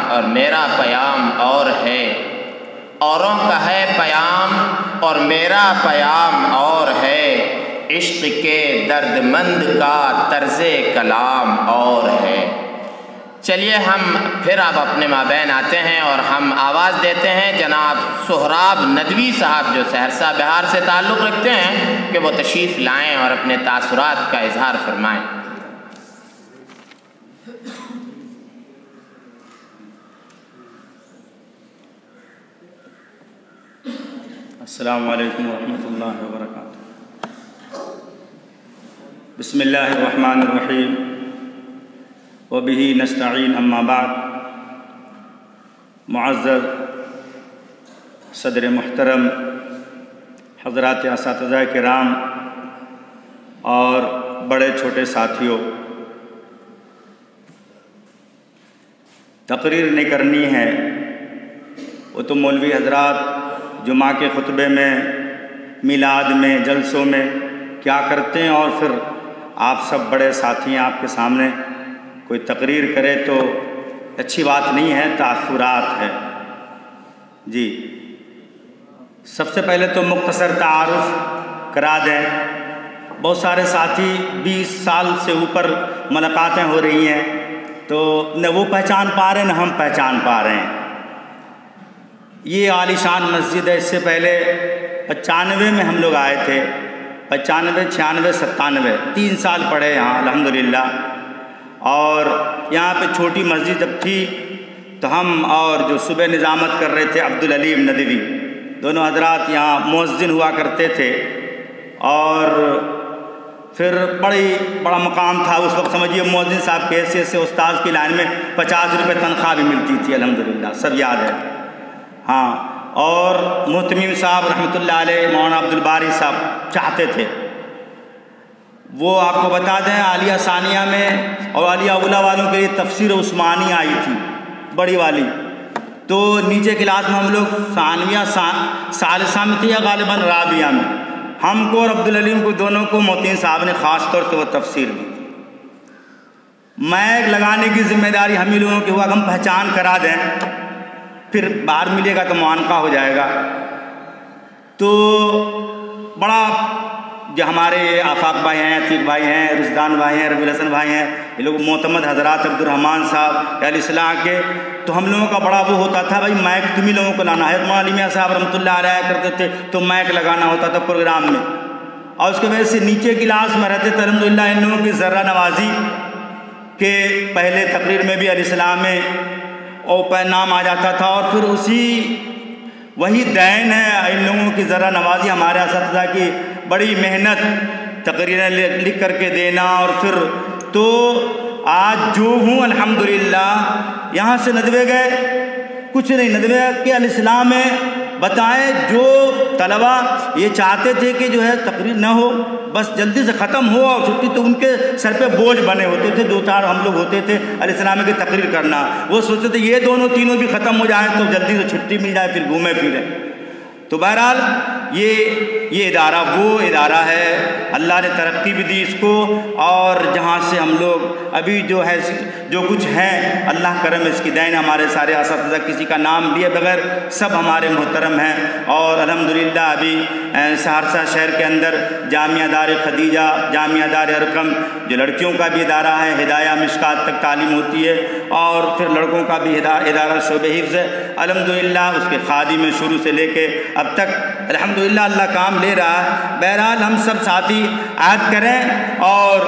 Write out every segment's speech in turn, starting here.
اور میرا پیام اور ہے، اوروں کا ہے پیام اور میرا پیام اور ہے، عشق کے درد مند کا طرز کلام اور ہے۔ چلیے ہم پھر اب اپنے مابین آتے ہیں اور ہم آواز دیتے ہیں جناب سہراب ندوی صاحب جو سہرسہ بہار سے تعلق رکھتے ہیں کہ وہ تشریف لائیں اور اپنے تاثرات کا اظہار فرمائیں۔ السلام علیکم ورحمۃ اللہ وبرکاتہ۔ بسم اللہ الرحمن الرحیم وبہ نستعین، اما بعد۔ معزز صدر محترم، حضرات اساتذہ کرام اور بڑے چھوٹے ساتھیوں، تقریر نہیں کرنی ہے، وہ تو مولوی حضرات جمعہ کے خطبے میں، میلاد میں، جلسوں میں کیا کرتے ہیں، اور پھر آپ سب بڑے ساتھی ہیں، آپ کے سامنے کوئی تقریر کرے تو اچھی بات نہیں ہے، تاثرات ہے۔ جی سب سے پہلے تو مختصر تعارف کرا دیں۔ بہت سارے ساتھی 20 سال سے اوپر ملاقاتیں ہو رہی ہیں، تو نہ وہ پہچان پا رہے ہیں نہ ہم پہچان پا رہے ہیں۔ یہ عالی شان مسجد ہے، اس سے پہلے 95 میں ہم لوگ آئے تھے، 95، 96، 97، 3 سال پڑھے یہاں الحمدللہ۔ اور یہاں پہ چھوٹی مسجد جب تھی تو ہم اور جو صبح نظامت کر رہے تھے عبدالعلیم ندوی، دونوں حضرات یہاں مؤذن ہوا کرتے تھے، اور پھر بڑا مقام تھا اس وقت، سمجھیے مؤذن صاحب کے حیثیت سے استاذ کی لائن میں 50 روپے تنخواہ بھی ملتی تھی الحمدللہ، سب یاد ہے۔ ہاں، اور محتمیم صاحب رحمۃ اللہ علیہ، مولانا عبدالباری صاحب چاہتے تھے، وہ آپ کو بتا دیں عالیہ ثانیہ میں اور عالیہ اولیٰ والوں کے لیے تفسیر عثمانی آئی تھی بڑی والی، تو نیچے کلاس میں ہم لوگ ثانویہ ثالثہ میں تھے یا غالباً رابعہ میں، ہم کو اور عبدالعلیم کو دونوں کو محتمیم صاحب نے خاص طور سے وہ تفسیر دی۔ مائک لگانے کی ذمہ داری ہم ہی لوگوں کی ہوا کہ ہم پہچان کرا دیں، پھر باہر ملے گا تو معانقہ ہو جائے گا۔ تو بڑا جو ہمارے آفاق بھائی ہیں، عتیق بھائی ہیں، رشدان بھائی ہیں، ربیع الحسن بھائی ہیں، یہ لوگ معتمد حضرات عبد الرحمن صاحب علیہ السلام کے، تو ہم لوگوں کا بڑا وہ ہوتا تھا بھائی مائک تم ہی لوگوں کو لانا ہے۔ مولانا علی میاں صاحب رحمۃ اللہ علیہ کرتے تھے تو مائک لگانا ہوتا تھا پروگرام میں، اور اس کی وجہ سے نیچے کلاس میں رہتے تھے الحمدللہ ان لوگوں کی ذرہ نوازی کہ پہلے تقریر میں بھی علیہ السلام میں نام آ جاتا تھا، اور پھر وہی دین ہے ان لوگوں کی ذرہ نوازی، ہمارے اساتذہ کی بڑی محنت، تقریریں لکھ کر کے دینا، اور پھر تو آج جو ہوں الحمدللہ۔ یہاں سے ندوے گئے کچھ نہیں، ندوے کہ علیہ السلام میں بتائیں جو طلبہ یہ چاہتے تھے کہ جو ہے تقریر نہ ہو، بس جلدی سے ختم ہو اور چھٹی، تو ان کے سر پہ بوجھ بنے ہوتے تھے، 2-4 ہم لوگ ہوتے تھے علیہ السلام کی تقریر کرنا، وہ سوچتے تھے یہ دونوں تینوں بھی ختم ہو جائیں تو جلدی سے چھٹی مل جائے، پھر گھومے پھریں۔ تو بہرحال یہ ادارہ وہ ادارہ ہے، اللہ نے ترقی بھی دی اس کو، اور جہاں سے ہم لوگ ابھی جو ہے جو کچھ ہیں اللہ کرم اس کی دین، ہمارے سارے اساتذہ کسی کا نام لیے بغیر سب ہمارے محترم ہیں، اور الحمدللہ ابھی سہرسہ شہر کے اندر جامعہ دار خدیجہ، جامعہ دار ارقم جو لڑکیوں کا بھی ادارہ ہے، ہدایہ مشکات تک تعلیم ہوتی ہے، اور پھر لڑکوں کا بھی ادارہ شعبہ حفظ ہے الحمدللہ، اس کے خادم میں شروع سے لے کے اب تک الحمدللہ اللہ کام لے رہا ہے۔ بہرحال ہم سب ساتھی عہد کریں اور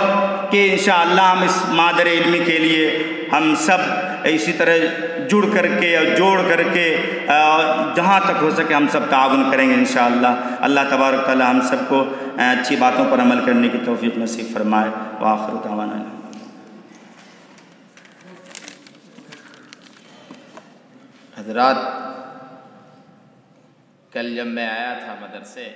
کہ انشاءاللہ ہم اس مادر علمی کے لیے ہم سب اسی طرح جڑ کر کے اور جوڑ کر کے جہاں تک ہو سکے ہم سب تعاون کریں گے انشاءاللہ۔ اللہ تبارک تعالی ہم سب کو اچھی باتوں پر عمل کرنے کی توفیق نصیب فرمائے۔ وآخر دعوانا حضرات، کل جب میں آیا تھا مدرسے